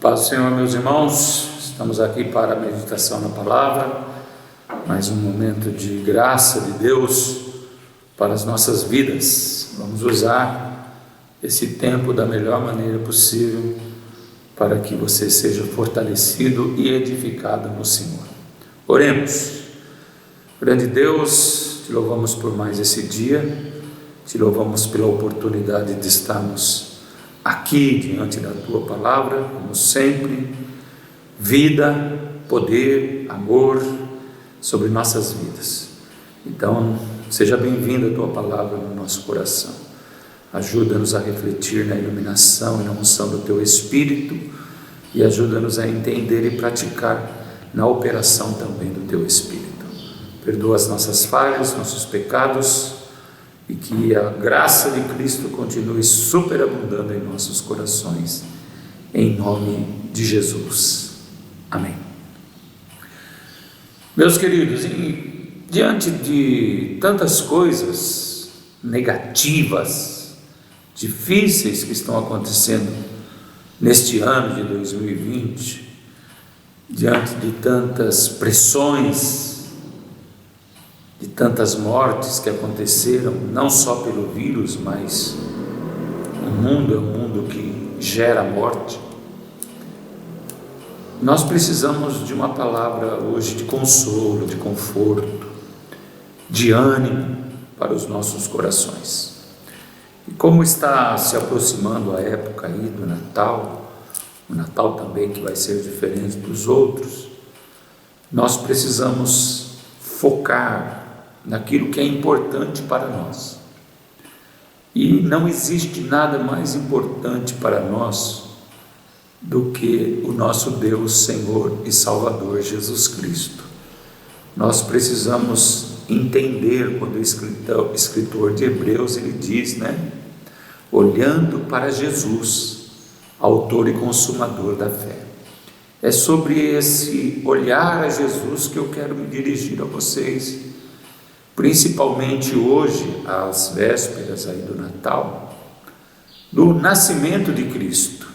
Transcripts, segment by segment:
Paz do Senhor, meus irmãos, estamos aqui para a meditação na palavra, mais um momento de graça de Deus para as nossas vidas. Vamos usar esse tempo da melhor maneira possível para que você seja fortalecido e edificado no Senhor. Oremos. Grande Deus, te louvamos por mais esse dia, te louvamos pela oportunidade de estarmos aqui diante da Tua Palavra, como sempre, vida, poder, amor sobre nossas vidas. Então, seja bem-vinda a Tua Palavra no nosso coração. Ajuda-nos a refletir na iluminação e na unção do Teu Espírito e ajuda-nos a entender e praticar na operação também do Teu Espírito. Perdoa as nossas falhas, nossos pecados, e que a graça de Cristo continue superabundando em nossos corações, em nome de Jesus. Amém. Meus queridos, diante de tantas coisas negativas, difíceis que estão acontecendo neste ano de 2020, diante de tantas pressões, de tantas mortes que aconteceram, não só pelo vírus, mas o mundo é um mundo que gera morte. Nós precisamos de uma palavra hoje de consolo, de conforto, de ânimo para os nossos corações. E como está se aproximando a época aí do Natal, o Natal também que vai ser diferente dos outros, nós precisamos focar naquilo que é importante para nós. E não existe nada mais importante para nós do que o nosso Deus, Senhor e Salvador Jesus Cristo. Nós precisamos entender quando o escritor de Hebreus ele diz, olhando para Jesus, autor e consumador da fé. É sobre esse olhar a Jesus que eu quero me dirigir a vocês, principalmente hoje, às vésperas aí do Natal, do nascimento de Cristo,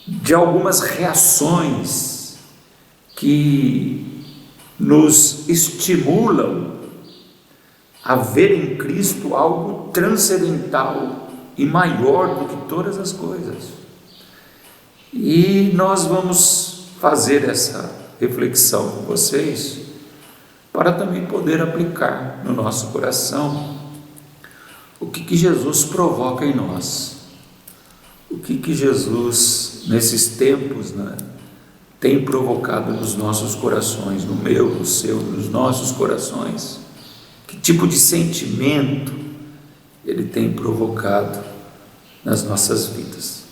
de algumas reações que nos estimulam a ver em Cristo algo transcendental e maior do que todas as coisas. E nós vamos fazer essa reflexão com vocês, para também poder aplicar no nosso coração o que Jesus provoca em nós, o que Jesus, nesses tempos, tem provocado nos nossos corações, no meu, no seu, nos nossos corações, que tipo de sentimento ele tem provocado nas nossas vidas.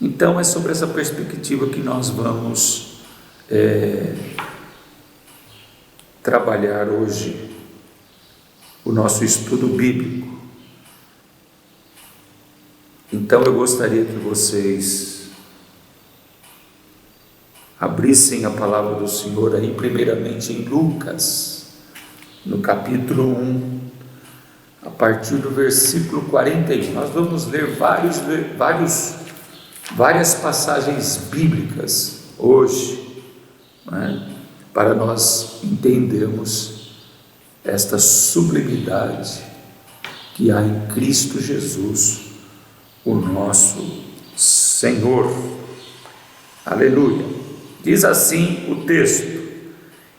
Então é sobre essa perspectiva que nós vamos trabalhar hoje o nosso estudo bíblico. Então eu gostaria que vocês abrissem a palavra do Senhor aí, primeiramente em Lucas, no capítulo 1, a partir do versículo 41. Nós vamos ler várias passagens bíblicas hoje, para nós entendermos esta sublimidade que há em Cristo Jesus, o nosso Senhor. Aleluia. Diz assim o texto: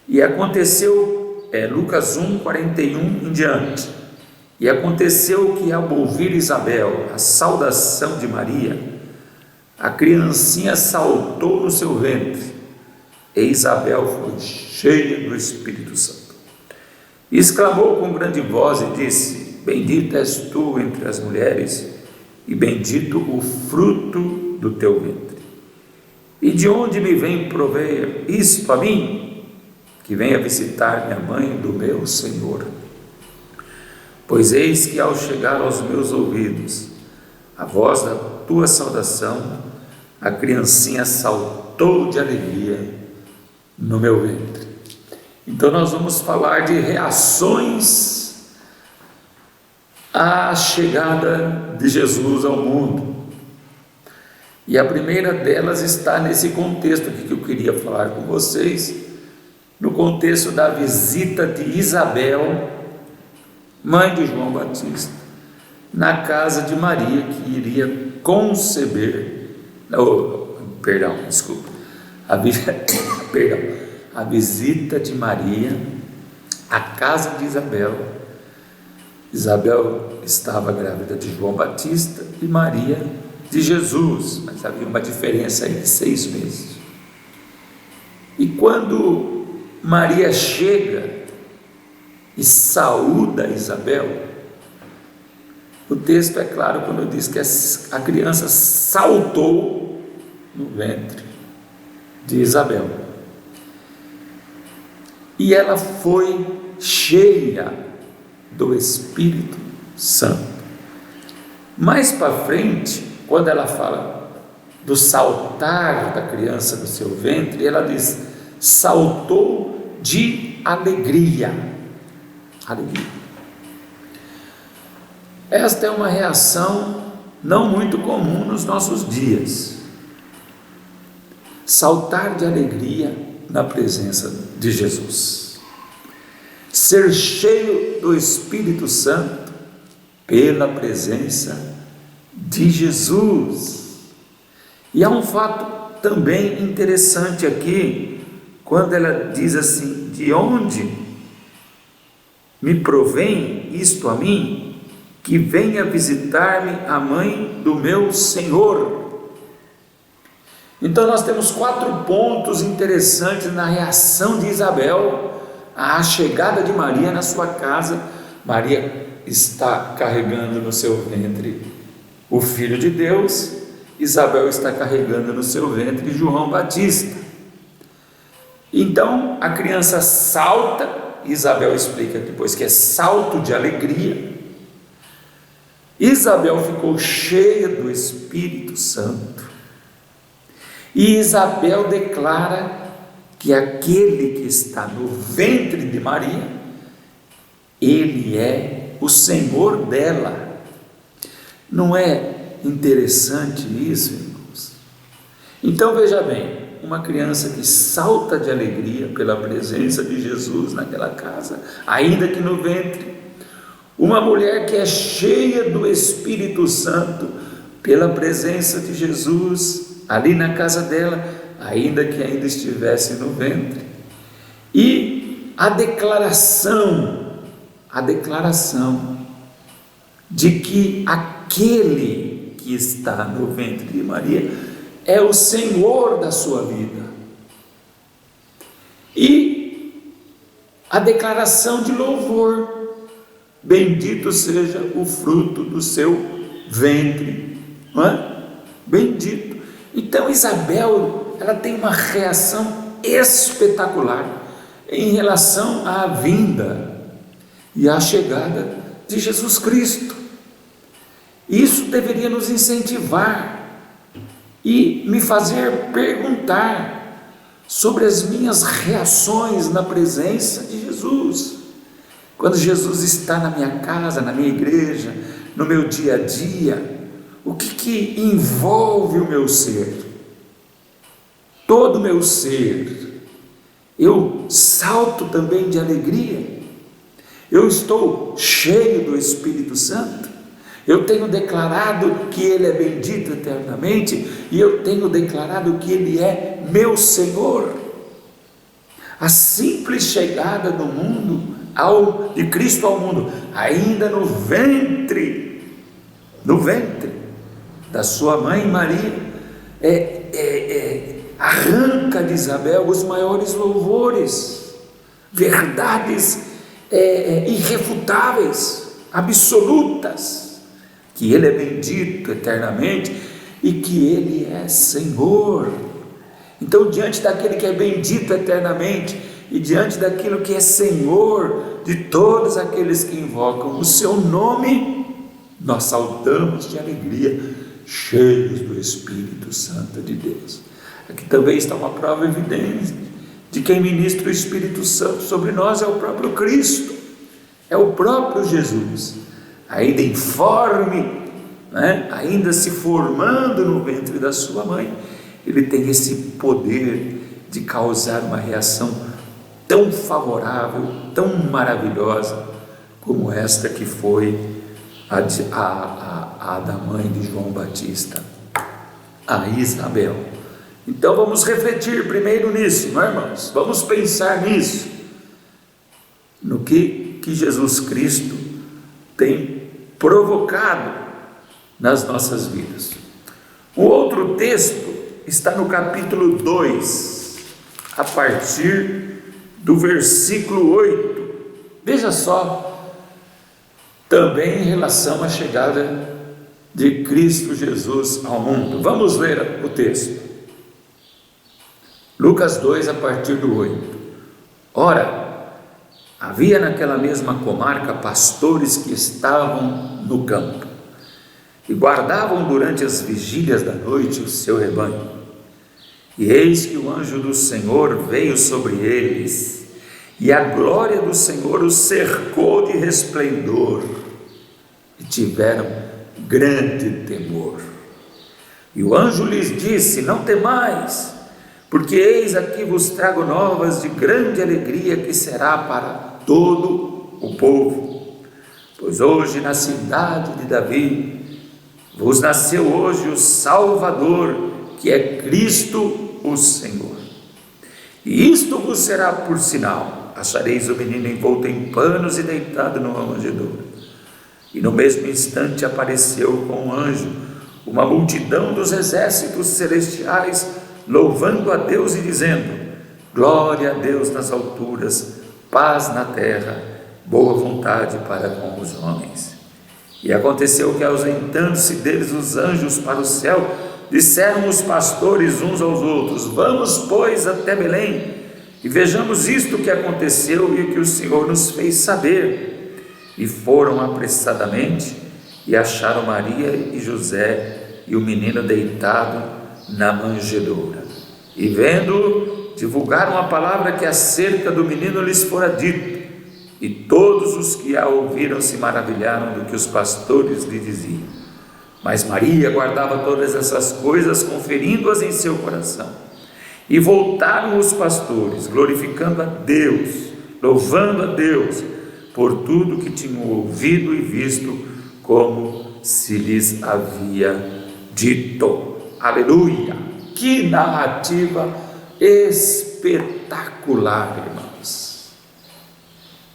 e aconteceu, Lucas 1, 41 em diante, e aconteceu que ao ouvir Isabel a saudação de Maria, a criancinha saltou no seu ventre, e Isabel foi cheia do Espírito Santo. E exclamou com grande voz e disse: bendita és tu entre as mulheres, e bendito o fruto do teu ventre. E de onde me vem prover isto a mim, que venha visitar minha mãe do meu Senhor? Pois eis que ao chegar aos meus ouvidos a voz da tua saudação, a criancinha saltou de alegria no meu ventre. Então nós vamos falar de reações à chegada de Jesus ao mundo. E a primeira delas está nesse contexto aqui que eu queria falar com vocês, no contexto da visita de Isabel, mãe de João Batista, na casa de Maria, que iria conceber, a visita de Maria à casa de Isabel. Isabel estava grávida de João Batista e Maria de Jesus, mas havia uma diferença aí de 6 meses. E quando Maria chega e saúda Isabel, o texto é claro quando diz que a criança saltou no ventre de Isabel, e ela foi cheia do Espírito Santo. Mais para frente, quando ela fala do saltar da criança no seu ventre, ela diz: saltou de alegria. Alegria. Esta é uma reação não muito comum nos nossos dias. Saltar de alegria na presença de Jesus. Ser cheio do Espírito Santo pela presença de Jesus. E há um fato também interessante aqui, quando ela diz assim: de onde me provém isto a mim, que venha visitar-me a mãe do meu Senhor. Então nós temos 4 pontos interessantes na reação de Isabel à chegada de Maria na sua casa. Maria está carregando no seu ventre o Filho de Deus, Isabel está carregando no seu ventre João Batista. Então a criança salta, Isabel explica depois que é salto de alegria. Isabel ficou cheia do Espírito Santo, e Isabel declara que aquele que está no ventre de Maria, ele é o Senhor dela. Não é interessante isso, irmãos? Então veja bem, uma criança que salta de alegria pela presença de Jesus naquela casa, ainda que no ventre. Uma mulher que é cheia do Espírito Santo pela presença de Jesus ali na casa dela, ainda que ainda estivesse no ventre. E a declaração de que aquele que está no ventre de Maria é o Senhor da sua vida. E a declaração de louvor: bendito seja o fruto do seu ventre, não é? Bendito. Então Isabel, ela tem uma reação espetacular em relação à vinda e à chegada de Jesus Cristo. Isso deveria nos incentivar e me fazer perguntar sobre as minhas reações na presença de Jesus. Quando Jesus está na minha casa, na minha igreja, no meu dia a dia, o que envolve o meu ser? Todo o meu ser. Eu salto também de alegria? Eu estou cheio do Espírito Santo? Eu tenho declarado que Ele é bendito eternamente, e eu tenho declarado que Ele é meu Senhor. A simples chegada do mundo, de Cristo ao mundo, ainda no ventre da sua mãe Maria, arranca de Isabel os maiores louvores, verdades irrefutáveis, absolutas, que Ele é bendito eternamente e que Ele é Senhor. Então, diante daquele que é bendito eternamente e diante daquilo que é Senhor de todos aqueles que invocam o seu nome, nós saltamos de alegria, cheios do Espírito Santo de Deus. Aqui também está uma prova evidente de quem ministra o Espírito Santo sobre nós é o próprio Cristo, é o próprio Jesus, ainda informe né, ainda se formando no ventre da sua mãe, ele tem esse poder de causar uma reação tão favorável, tão maravilhosa, como esta que foi a da mãe de João Batista, a Isabel. Então vamos refletir primeiro nisso, não é, irmãos? Vamos pensar nisso, no que Jesus Cristo tem provocado nas nossas vidas. O outro texto está no capítulo 2, a partir do versículo 8. Veja só, também em relação à chegada de Cristo Jesus ao mundo. Vamos ler o texto. Lucas 2, a partir do 8. Ora, havia naquela mesma comarca pastores que estavam no campo e guardavam durante as vigílias da noite o seu rebanho. E eis que o anjo do Senhor veio sobre eles, e a glória do Senhor os cercou de resplendor, e tiveram grande temor. E o anjo lhes disse: não temais, porque eis aqui vos trago novas de grande alegria, que será para todo o povo. Pois hoje na cidade de Davi vos nasceu hoje o Salvador, que é Cristo o Senhor. E isto vos será por sinal: achareis o menino envolto em panos e deitado numa manjedoura. E no mesmo instante apareceu com um anjo uma multidão dos exércitos celestiais, louvando a Deus e dizendo: glória a Deus nas alturas, paz na terra, boa vontade para com os homens. E aconteceu que, ausentando-se deles os anjos para o céu, disseram os pastores uns aos outros: vamos, pois, até Belém, e vejamos isto que aconteceu e que o Senhor nos fez saber. E foram apressadamente, e acharam Maria e José, e o menino deitado na manjedoura. E vendo, divulgaram a palavra que acerca do menino lhes fora dito. E todos os que a ouviram se maravilharam do que os pastores lhe diziam. Mas Maria guardava todas essas coisas, conferindo-as em seu coração. E voltaram os pastores, glorificando a Deus, louvando a Deus, por tudo que tinham ouvido e visto, como se lhes havia dito. Aleluia! Que narrativa espetacular, irmãos!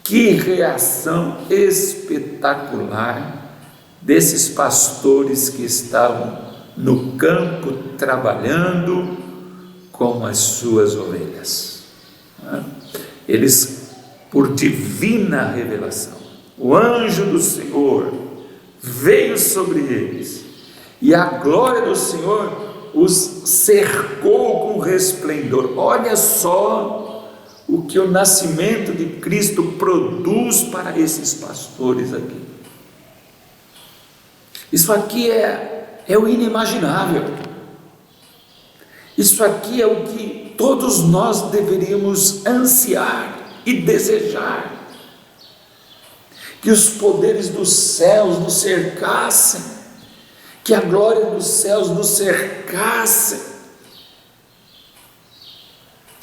Que reação espetacular desses pastores que estavam no campo trabalhando com as suas ovelhas. Eles, por divina revelação, o anjo do Senhor veio sobre eles, e a glória do Senhor os cercou com resplendor. Olha só o que o nascimento de Cristo produz para esses pastores aqui. Isso aqui é o inimaginável. Isso aqui é o que todos nós deveríamos ansiar e desejar. Que os poderes dos céus nos cercassem, que a glória dos céus nos cercasse.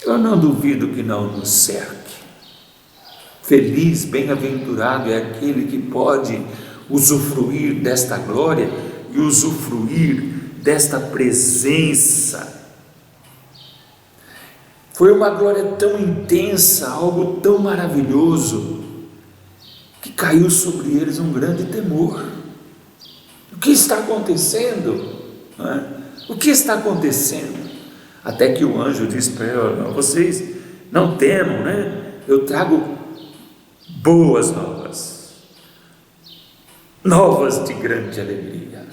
Eu não duvido que não nos cerque. Feliz, bem-aventurado é aquele que pode usufruir desta glória e usufruir desta presença. Foi uma glória tão intensa, algo tão maravilhoso, que caiu sobre eles um grande temor. O que está acontecendo? O que está acontecendo? Até que o anjo disse para ele: vocês não temam, eu trago boas novas, novas de grande alegria.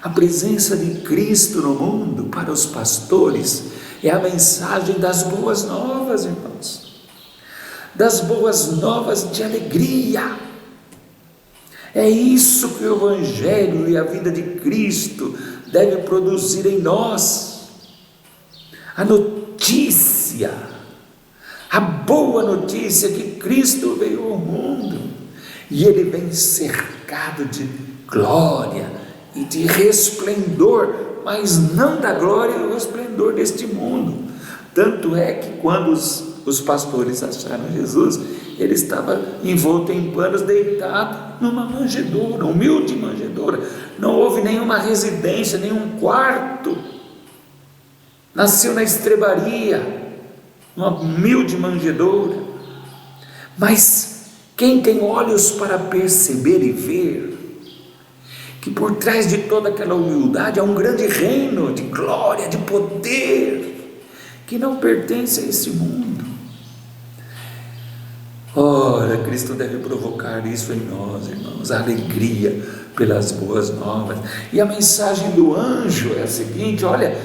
A presença de Cristo no mundo para os pastores é a mensagem das boas novas, irmãos, das boas novas de alegria. É isso que o Evangelho e a vida de Cristo deve produzir em nós. A notícia, a boa notícia que Cristo veio ao mundo, e Ele vem cercado de glória e de resplendor, mas não da glória e do resplendor deste mundo. Tanto é que quando os pastores acharam Jesus, ele estava envolto em panos, deitado numa manjedoura, humilde manjedoura. Não houve nenhuma residência, nenhum quarto. Nasceu na estrebaria, numa humilde manjedoura. Mas quem tem olhos para perceber e ver que por trás de toda aquela humildade há um grande reino de glória, de poder, que não pertence a esse mundo. Ora, Cristo deve provocar isso em nós, irmãos, a alegria pelas boas novas. E a mensagem do anjo é a seguinte: olha,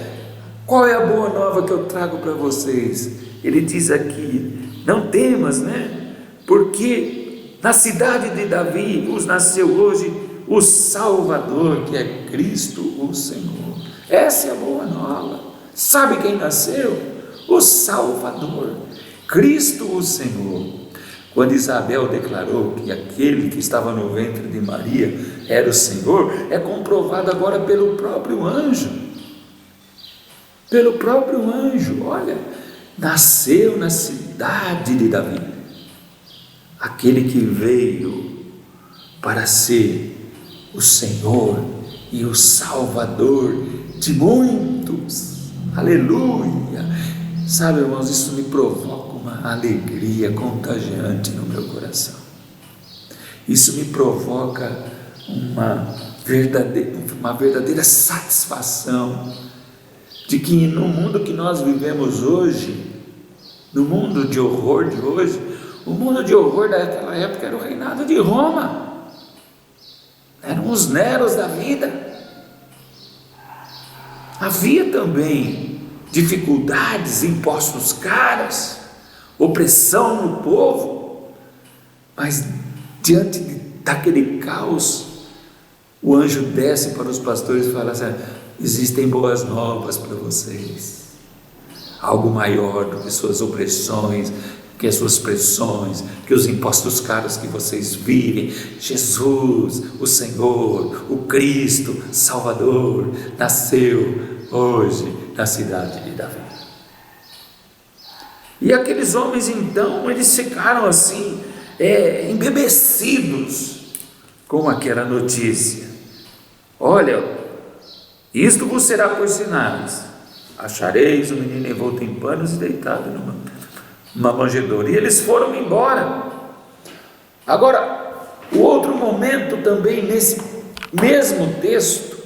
qual é a boa nova que eu trago para vocês? Ele diz aqui: não temas, né? Porque na cidade de Davi vos nasceu hoje o Salvador, que é Cristo o Senhor. Essa é a boa nova. Sabe quem nasceu? O Salvador, Cristo o Senhor. Quando Isabel declarou que aquele que estava no ventre de Maria era o Senhor, é comprovado agora pelo próprio anjo. Pelo próprio anjo, olha, nasceu na cidade de Davi aquele que veio para ser o Senhor e o Salvador de muitos. Aleluia! Sabe, irmãos, isso me provoca uma alegria contagiante no meu coração. Isso me provoca uma verdadeira satisfação de que no mundo que nós vivemos hoje, no mundo de horror de hoje, o mundo de horror daquela época era o reinado de Roma, eram os Neros da vida. Havia também dificuldades, impostos caros, opressão no povo, mas diante daquele caos, o anjo desce para os pastores e fala assim: existem boas novas para vocês, algo maior do que suas opressões, que as suas pressões, que os impostos caros que vocês vivem. Jesus, o Senhor, o Cristo Salvador, nasceu hoje na cidade de Davi. E aqueles homens então, eles ficaram assim, embebecidos com aquela notícia. Olha, isto vos será por sinais: achareis o menino envolto em panos e deitado numa manjedoura. E eles foram embora. Agora, o outro momento também nesse mesmo texto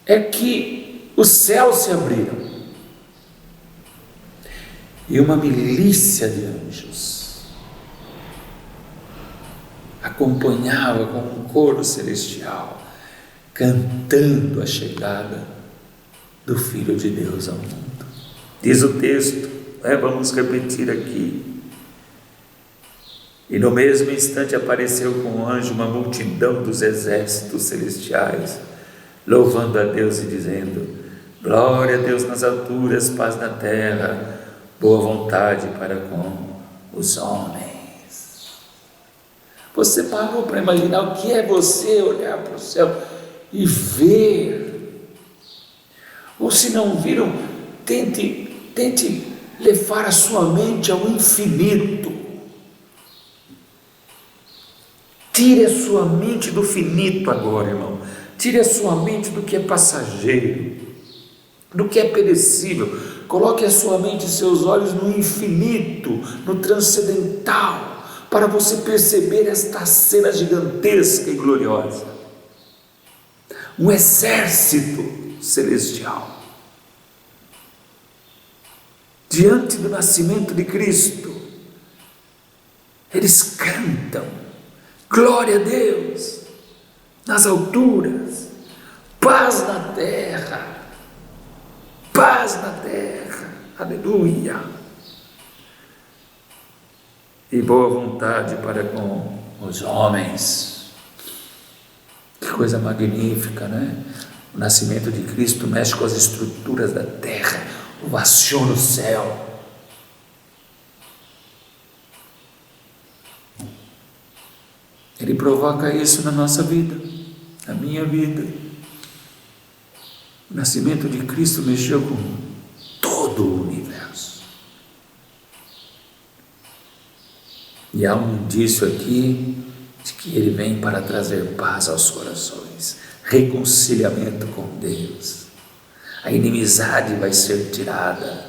é que os céus se abriram e uma milícia de anjos acompanhava com um coro celestial, cantando a chegada do Filho de Deus ao mundo. Diz o texto, vamos repetir aqui: e no mesmo instante apareceu com o anjo uma multidão dos exércitos celestiais, louvando a Deus e dizendo: glória a Deus nas alturas, paz na terra, boa vontade para com os homens. Você parou para imaginar o que é você olhar para o céu e ver? Ou se não viram, tente levar a sua mente ao infinito. Tire a sua mente do finito agora, irmão. Tire a sua mente do que é passageiro, do que é perecível. Coloque a sua mente e seus olhos no infinito, no transcendental, para você perceber esta cena gigantesca e gloriosa. Um exército celestial diante do nascimento de Cristo. Eles cantam: glória a Deus nas alturas, paz na terra, paz na terra, aleluia, e boa vontade para com os homens. Que coisa magnífica, né? O nascimento de Cristo mexe com as estruturas da terra, ovaciona o céu. Ele provoca isso na nossa vida. na minha vida. O nascimento de Cristo mexeu com todo o universo. E há um indício aqui de que Ele vem para trazer paz aos corações, reconciliamento com Deus. A inimizade vai ser tirada.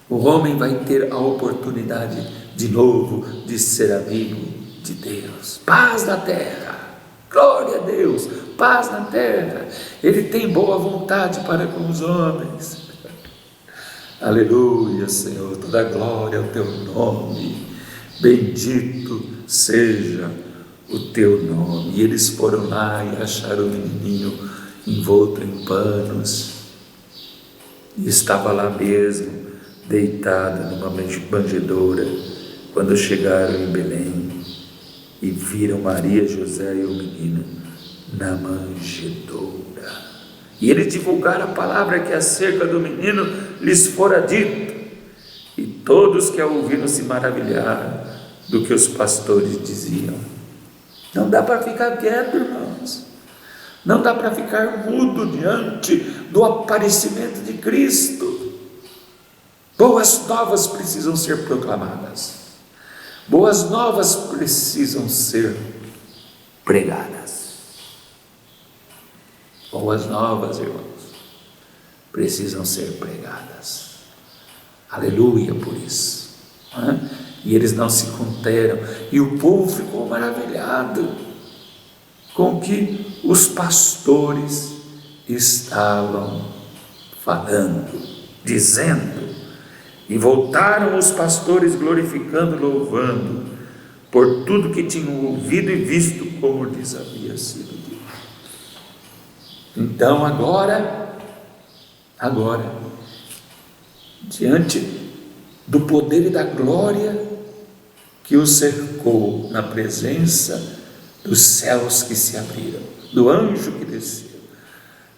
O homem vai ter a oportunidade de novo de ser amigo de Deus. Paz na terra, glória a Deus, paz na terra. Ele tem boa vontade para com os homens. Aleluia, Senhor, toda glória ao teu nome. Bendito seja o teu nome. E eles foram lá e acharam o menininho envolto em panos, e estava lá mesmo, deitado numa manjedoura. Quando chegaram em Belém e viram Maria, José e o menino na manjedoura, e eles divulgaram a palavra que acerca do menino lhes fora dito, e todos que a ouviram se maravilharam do que os pastores diziam. Não dá para ficar quieto, irmãos. Não dá para ficar mudo diante do aparecimento de Cristo. Boas novas precisam ser proclamadas. Boas novas precisam ser pregadas. Boas novas, irmãos, precisam ser pregadas. Aleluia por isso. E eles não se conteram, e o povo ficou maravilhado com o que os pastores estavam falando, dizendo. E voltaram os pastores glorificando, louvando, por tudo que tinham ouvido e visto, como lhes havia sido dito. Então agora, diante do poder e da glória que o cercou, na presença dos céus que se abriram, do anjo que desceu,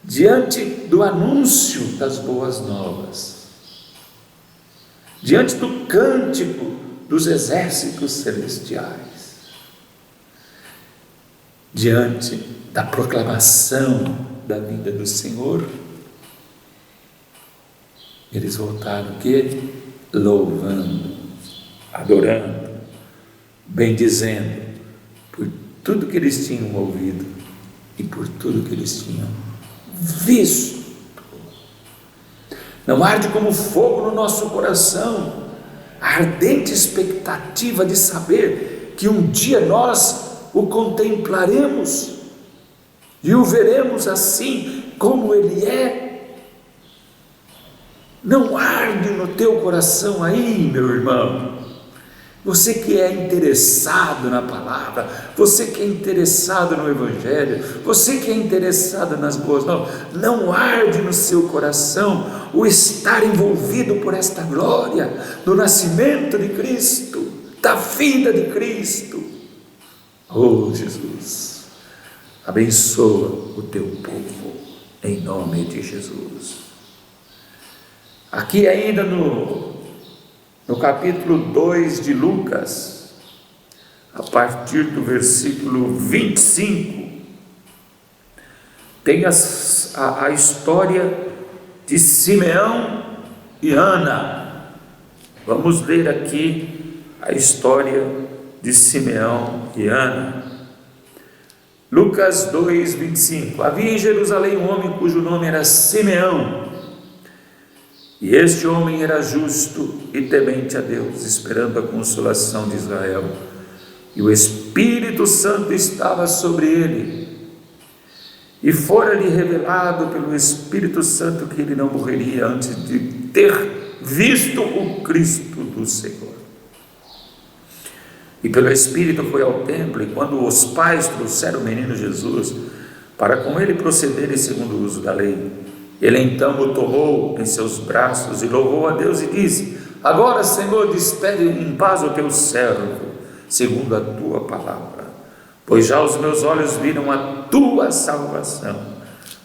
diante do anúncio das boas novas, diante do cântico dos exércitos celestiais, diante da proclamação da vinda do Senhor, eles voltaram o quê? Louvando, adorando, bendizendo por tudo que eles tinham ouvido e por tudo que eles tinham visto. Não arde como fogo no nosso coração a ardente expectativa de saber que um dia nós o contemplaremos e o veremos assim como Ele é? Não arde no teu coração aí, meu irmão? Você que é interessado na palavra, você que é interessado no Evangelho, você que é interessado nas boas novas, não arde no seu coração o estar envolvido por esta glória, do nascimento de Cristo, da vida de Cristo? Oh Jesus, abençoa o teu povo, em nome de Jesus. Aqui ainda no capítulo 2 de Lucas, a partir do versículo 25, tem a história de Simeão e Ana. Vamos ler aqui a história de Simeão e Ana. Lucas 2, 25. Havia em Jerusalém um homem cujo nome era Simeão, e este homem era justo e temente a Deus, esperando a consolação de Israel, e o Espírito Santo estava sobre ele, e fora-lhe revelado pelo Espírito Santo que ele não morreria antes de ter visto o Cristo do Senhor. E pelo Espírito foi ao templo, e quando os pais trouxeram o menino Jesus para com ele procederem segundo o uso da lei, ele então o tomou em seus braços e louvou a Deus e disse: Agora, Senhor, despede em paz o teu servo, segundo a tua palavra, pois já os meus olhos viram a tua salvação,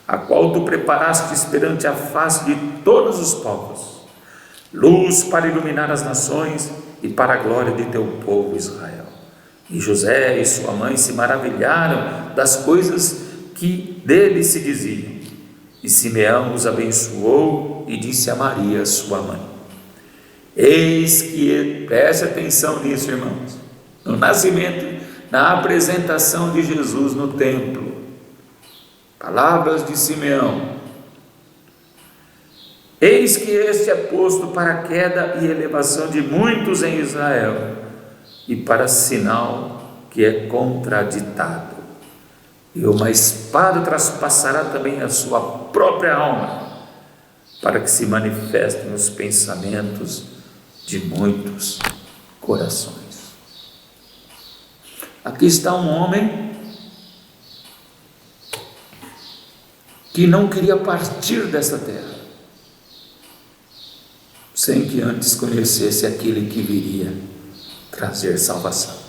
a qual tu preparaste perante a face de todos os povos, luz para iluminar as nações e para a glória de teu povo Israel. E José e sua mãe se maravilharam das coisas que dele se diziam. E Simeão os abençoou e disse a Maria, sua mãe: eis que, preste atenção nisso, irmãos, no nascimento, na apresentação de Jesus no templo, palavras de Simeão: eis que este é posto para a queda e elevação de muitos em Israel, e para sinal que é contraditado, e uma espada traspassará também a sua própria alma, para que se manifestem os pensamentos de muitos corações. Aqui está um homem que não queria partir dessa terra sem que antes conhecesse aquele que viria trazer salvação.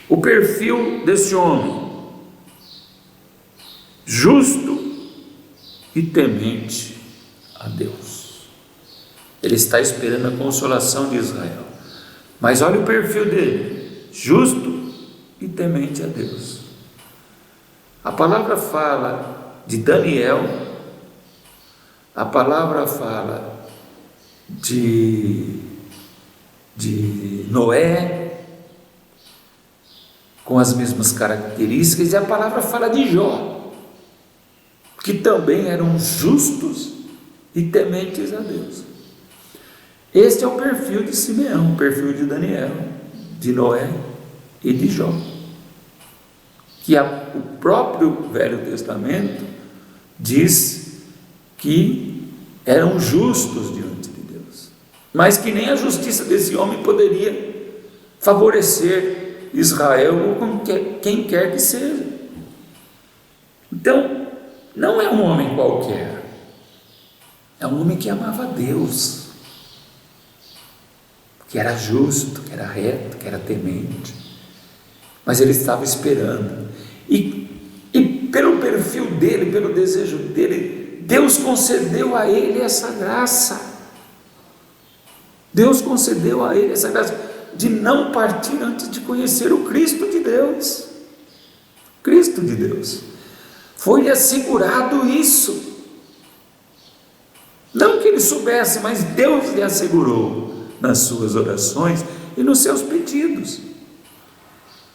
O perfil desse homem: justo e temente a Deus. Ele está esperando a consolação de Israel, mas olha o perfil dele: justo e temente a Deus. A palavra fala de Daniel, a palavra fala de Noé, com as mesmas características, e a palavra fala de Jó, que também eram justos e tementes a Deus. Este é o perfil de Simeão, o perfil de Daniel, de Noé e de Jó, que o próprio Velho Testamento diz que eram justos diante de Deus, mas que nem a justiça desse homem poderia favorecer Israel ou quem quer que seja. Então, não é um homem qualquer, é um homem que amava a Deus, que era justo, que era reto, que era temente, mas ele estava esperando, e pelo perfil dele, pelo desejo dele, Deus concedeu a ele essa graça. Deus concedeu a ele essa graça de não partir antes de conhecer o Cristo de Deus. Cristo de Deus. Foi-lhe assegurado isso. Não que ele soubesse, mas Deus lhe assegurou nas suas orações e nos seus pedidos.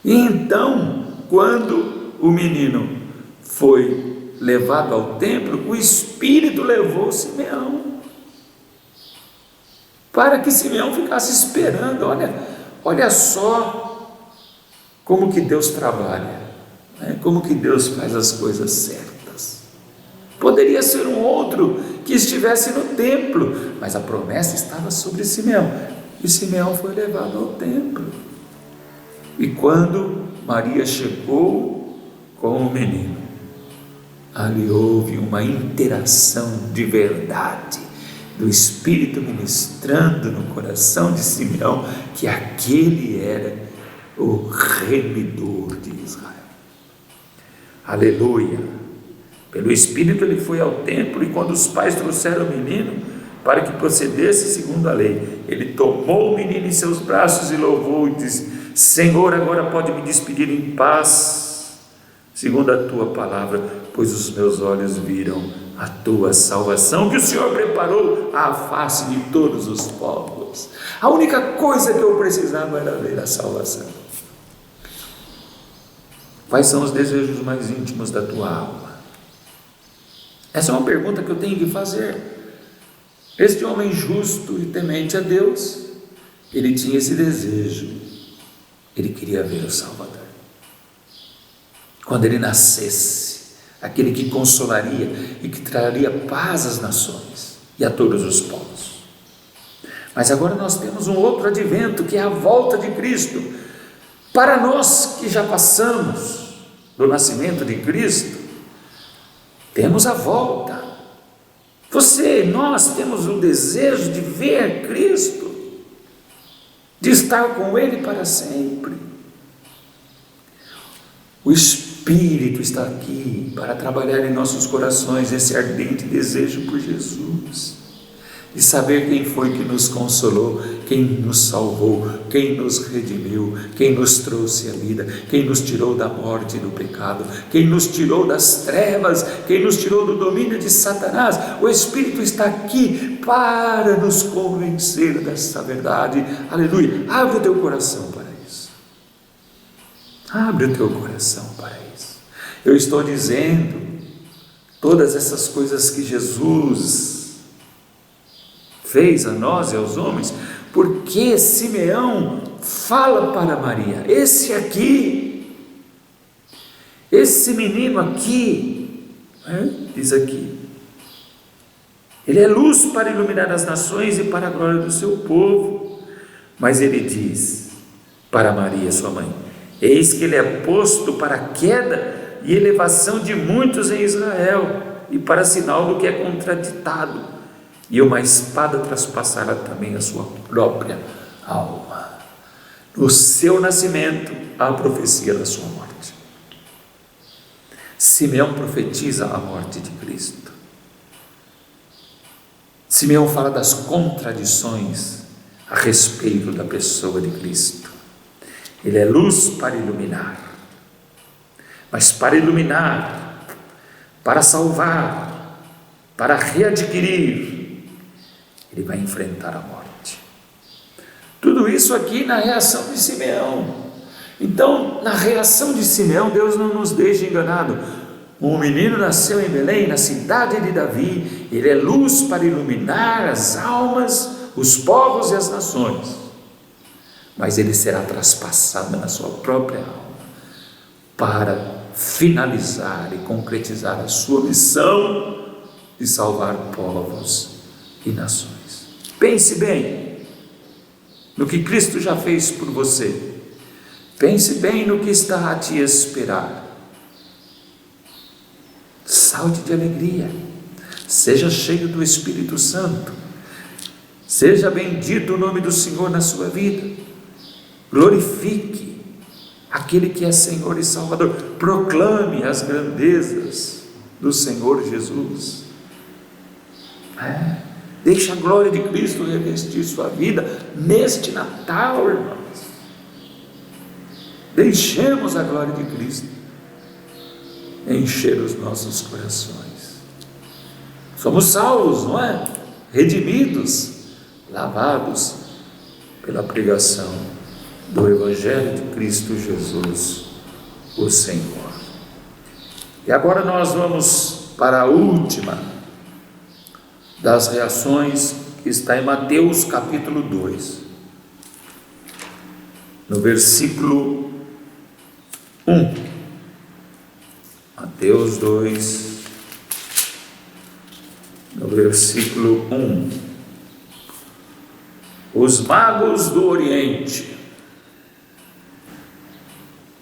E então, quando o menino foi levado ao templo, o Espírito levou Simeão, para que Simeão ficasse esperando. Olha só como que Deus trabalha, né? Como que Deus faz as coisas certas. Poderia ser um outro que estivesse no templo, mas a promessa estava sobre Simeão, e Simeão foi levado ao templo. E quando Maria chegou com o menino, ali houve uma interação de verdade do Espírito ministrando no coração de Simeão que aquele era o remidor de Israel. Aleluia! Pelo Espírito ele foi ao templo, e quando os pais trouxeram o menino para que procedesse segundo a lei, ele tomou o menino em seus braços e louvou e disse: Senhor, agora pode me despedir em paz, segundo a tua palavra, pois os meus olhos viram a tua salvação, que o Senhor preparou à face de todos os povos. A única coisa que eu precisava era ver a salvação. Quais são os desejos mais íntimos da tua alma? Essa é uma pergunta que eu tenho que fazer. Este homem justo e temente a Deus, ele tinha esse desejo, ele queria ver o Salvador. Quando ele nascesse, aquele que consolaria e que traria paz às nações e a todos os povos. Mas agora nós temos um outro advento, que é a volta de Cristo. Para nós que já passamos do nascimento de Cristo, temos a volta. Nós temos o desejo de ver Cristo, de estar com Ele para sempre. O Espírito está aqui para trabalhar em nossos corações esse ardente desejo por Jesus, de saber quem foi que nos consolou, quem nos salvou, quem nos redimiu, quem nos trouxe a vida, quem nos tirou da morte e do pecado, quem nos tirou das trevas, quem nos tirou do domínio de Satanás. O Espírito está aqui para nos convencer dessa verdade. Aleluia! Abre o teu coração para isso. Abre o teu coração para isso. Eu estou dizendo todas essas coisas que Jesus fez a nós e aos homens, porque Simeão fala para Maria: esse aqui, esse menino aqui, diz aqui, ele é luz para iluminar as nações e para a glória do seu povo. Mas ele diz para Maria, sua mãe: eis que ele é posto para a queda e elevação de muitos em Israel, e para sinal do que é contraditado, e uma espada traspassará também a sua própria alma. No seu nascimento, há a profecia da sua morte. Simeão profetiza a morte de Cristo. Simeão fala das contradições a respeito da pessoa de Cristo. Ele é luz para iluminar, mas para iluminar, para salvar, para readquirir, ele vai enfrentar a morte. Tudo isso aqui na reação de Simeão. Então, na reação de Simeão, Deus não nos deixa enganado. Um menino nasceu em Belém, na cidade de Davi. Ele é luz para iluminar as almas, os povos e as nações. Mas ele será traspassado na sua própria alma para finalizar e concretizar a sua missão de salvar povos e nações. Pense bem no que Cristo já fez por você. Pense bem no que está a te esperar. Salte de alegria, seja cheio do Espírito Santo, seja bendito o nome do Senhor na sua vida, glorifique aquele que é Senhor e Salvador, proclame as grandezas do Senhor Jesus, deixe a glória de Cristo revestir sua vida neste Natal, irmãos. Deixemos a glória de Cristo encher os nossos corações. Somos salvos, não é? Redimidos, lavados pela pregação do Evangelho de Cristo Jesus, o Senhor. E agora nós vamos para a última das reações, que está em Mateus capítulo 2, no versículo 1. Mateus 2, no versículo 1. Os magos do Oriente.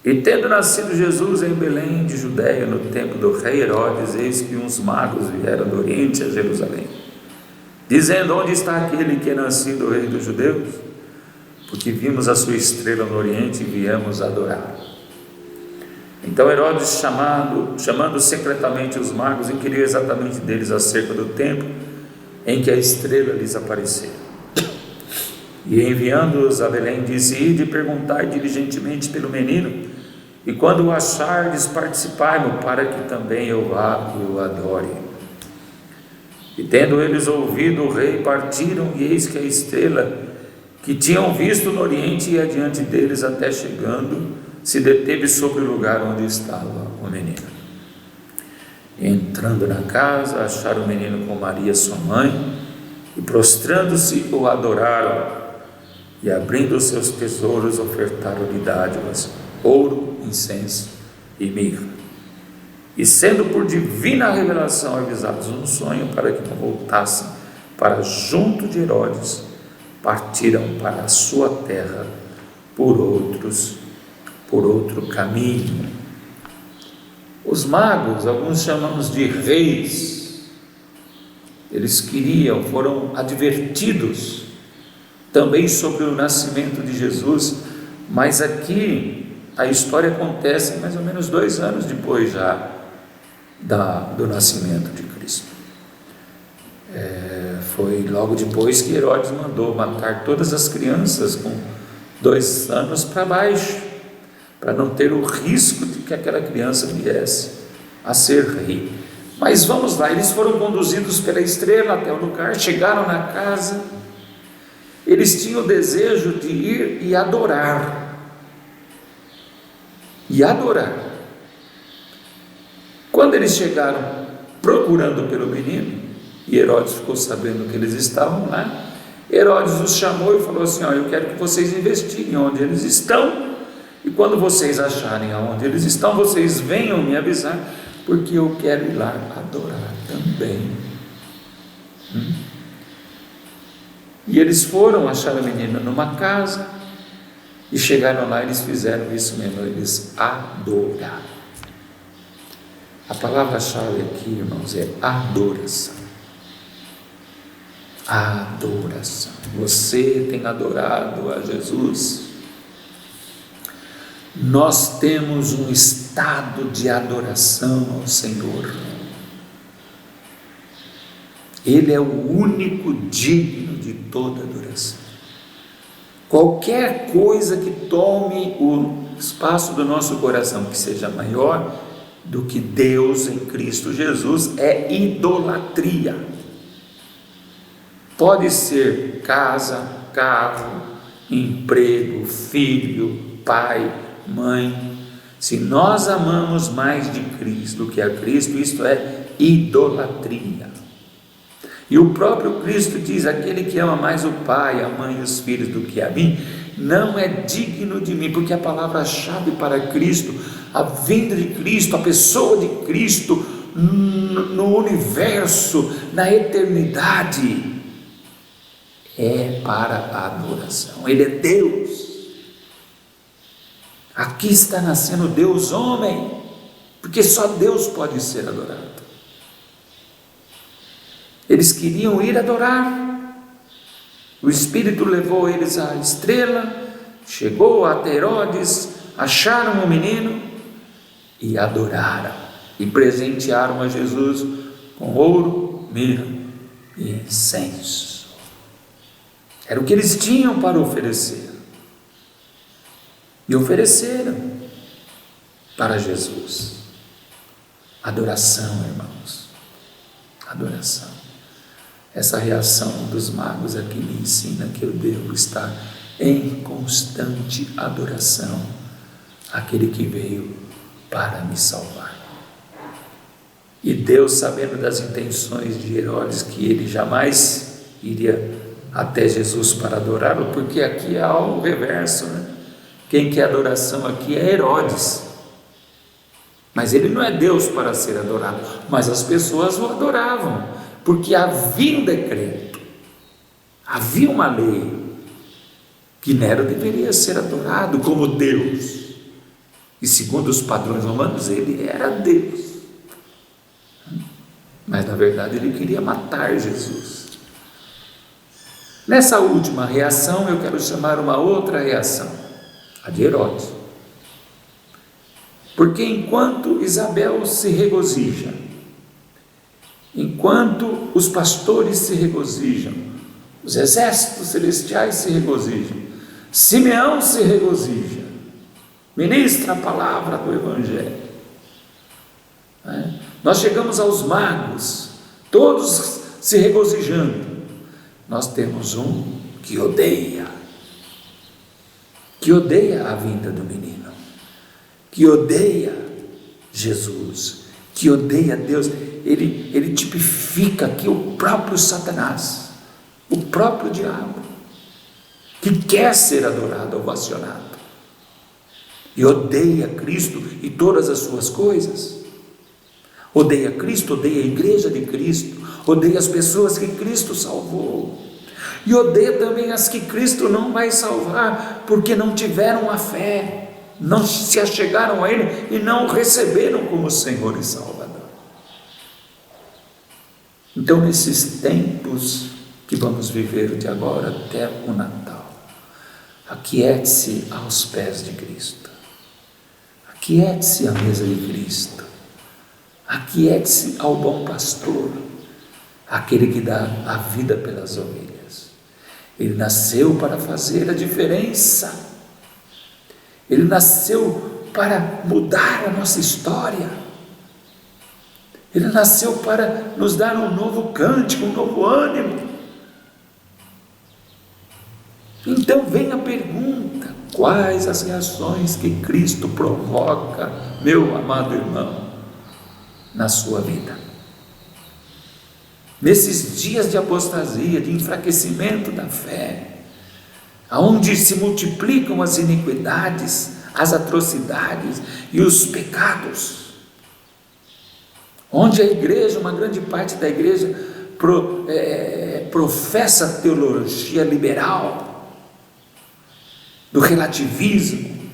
E tendo nascido Jesus em Belém de Judéia, no tempo do rei Herodes, eis que uns magos vieram do Oriente a Jerusalém, dizendo: onde está aquele que é nascido rei dos judeus? Porque vimos a sua estrela no Oriente e viemos adorar. Então Herodes, chamando secretamente os magos, inquiriu exatamente deles acerca do tempo em que a estrela lhes apareceu. E enviando-os a Belém, disse: ide e perguntai diligentemente pelo menino, e quando o achardes, participai-mo, para que também eu vá e o adore. E tendo eles ouvido o rei, partiram, e eis que a estrela que tinham visto no Oriente ia adiante deles, até chegando, se deteve sobre o lugar onde estava o menino. Entrando na casa, acharam o menino com Maria sua mãe, e prostrando-se o adoraram, e abrindo os seus tesouros ofertaram-lhe dádivas, ouro, incenso e mirra. E sendo por divina revelação avisados num sonho para que não voltassem para junto de Herodes, partiram para a sua terra por outro caminho. Os magos, alguns chamamos de reis, eles foram advertidos também sobre o nascimento de Jesus, mas aqui a história acontece mais ou menos 2 anos depois já do nascimento de Cristo. Foi logo depois que Herodes mandou matar todas as crianças com 2 anos para baixo, para não ter o risco de que aquela criança viesse a ser rei. Mas vamos lá, eles foram conduzidos pela estrela até o lugar, chegaram na casa, eles tinham o desejo de ir e adorar. Quando eles chegaram procurando pelo menino, e Herodes ficou sabendo que eles estavam lá, Herodes os chamou e falou assim: eu quero que vocês investiguem onde eles estão, e quando vocês acharem aonde eles estão, vocês venham me avisar, porque eu quero ir lá adorar também. E eles foram achar a menina numa casa, e chegaram lá, eles fizeram isso mesmo, eles adoraram. A palavra-chave aqui, irmãos, é adoração. Adoração. Você tem adorado a Jesus? Nós temos um estado de adoração ao Senhor. Ele é o único digno de toda adoração. Qualquer coisa que tome o espaço do nosso coração, que seja maior do que Deus em Cristo Jesus, é idolatria. Pode ser casa, carro, emprego, filho, pai, mãe. Se nós amamos mais de Cristo do que a Cristo, isto é idolatria. E o próprio Cristo diz: aquele que ama mais o pai, a mãe e os filhos do que a mim, não é digno de mim. Porque a palavra-chave para Cristo, a vinda de Cristo, a pessoa de Cristo no universo, na eternidade, é para a adoração. Ele é Deus. Aqui está nascendo Deus homem, porque só Deus pode ser adorado. Eles queriam ir adorar. O Espírito levou eles à estrela, chegou até Herodes, acharam o menino e adoraram, e presentearam a Jesus com ouro, mirra e incenso. Era o que eles tinham para oferecer, e ofereceram para Jesus. Adoração, irmãos, adoração. Essa reação dos magos aqui me ensina que eu devo estar em constante adoração àquele que veio para me salvar. E Deus, sabendo das intenções de Herodes, que ele jamais iria até Jesus para adorá-lo, porque aqui é algo reverso, né? Quem quer adoração aqui é Herodes, mas ele não é Deus para ser adorado, mas as pessoas o adoravam, porque havia um decreto, havia uma lei, que Nero deveria ser adorado como Deus, e segundo os padrões romanos, ele era Deus, mas na verdade ele queria matar Jesus. Nessa última reação, eu quero chamar uma outra reação, a de Herodes, porque enquanto Isabel se regozija, enquanto os pastores se regozijam, os exércitos celestiais se regozijam, Simeão se regozija, ministra a palavra do Evangelho, nós chegamos aos magos, todos se regozijando. Nós temos um que odeia a vinda do menino, que odeia Jesus, que odeia Deus. Ele tipifica aqui o próprio Satanás, o próprio diabo, que quer ser adorado, ovacionado, e odeia Cristo e todas as suas coisas. Odeia Cristo, odeia a igreja de Cristo, odeia as pessoas que Cristo salvou, e odeia também as que Cristo não vai salvar, porque não tiveram a fé, não se achegaram a Ele e não o receberam como Senhor e Salvador. Então, nesses tempos que vamos viver de agora até o Natal, aquiete-se aos pés de Cristo, aquiete-se à mesa de Cristo, aquiete-se ao bom pastor, aquele que dá a vida pelas ovelhas. Ele nasceu para fazer a diferença. Ele nasceu para mudar a nossa história. Ele nasceu para nos dar um novo cântico, um novo ânimo. Então vem a pergunta: quais as reações que Cristo provoca, meu amado irmão, na sua vida? Nesses dias de apostasia, de enfraquecimento da fé, aonde se multiplicam as iniquidades, as atrocidades e os pecados, onde a igreja, uma grande parte da igreja, professa teologia liberal, do relativismo.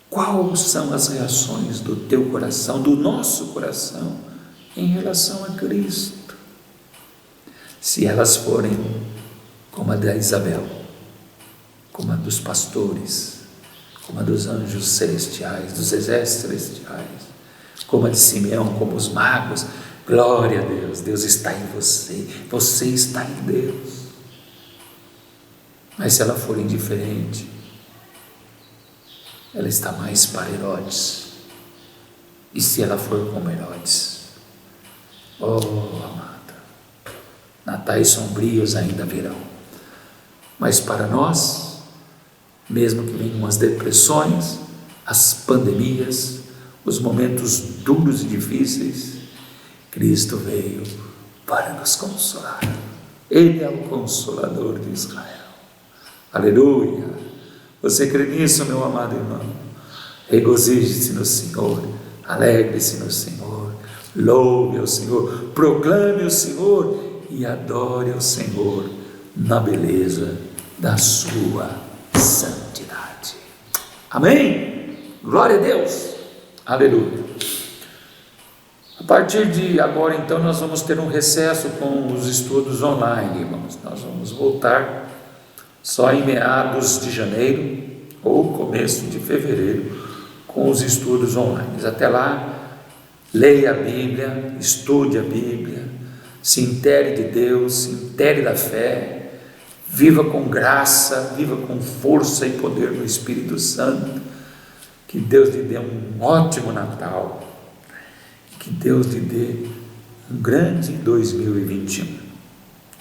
Quais são as reações do teu coração, do nosso coração, em relação a Cristo? Se elas forem como a da Isabel, como a dos pastores, como a dos anjos celestiais, dos exércitos celestiais, como a de Simeão, como os magos, glória a Deus, Deus está em você, você está em Deus. Mas se ela for indiferente, ela está mais para Herodes. E se ela for como Herodes, oh amada, natais sombrios ainda virão. Mas para nós, mesmo que venham as depressões, as pandemias, os momentos duros e difíceis, Cristo veio para nos consolar. Ele é o Consolador de Israel. Aleluia! Você crê nisso, meu amado irmão? Regozije-se no Senhor, alegre-se no Senhor, louve ao Senhor, proclame o Senhor e adore ao Senhor na beleza da sua santidade. Amém? Glória a Deus! Aleluia! A partir de agora, então, nós vamos ter um recesso com os estudos online, irmãos. Nós vamos voltar só em meados de janeiro ou começo de fevereiro com os estudos online. Até lá, leia a Bíblia, estude a Bíblia, se intere de Deus, se intere da fé, viva com graça, viva com força e poder no Espírito Santo. Que Deus lhe dê um ótimo Natal, que Deus lhe dê um grande 2021.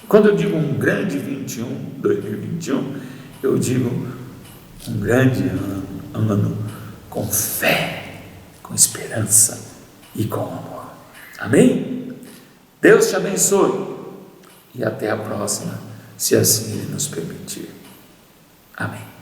Quando eu digo um grande 2021, eu digo um grande ano com fé, com esperança e com amor. Amém? Deus te abençoe e até a próxima, se assim Ele nos permitir. Amém.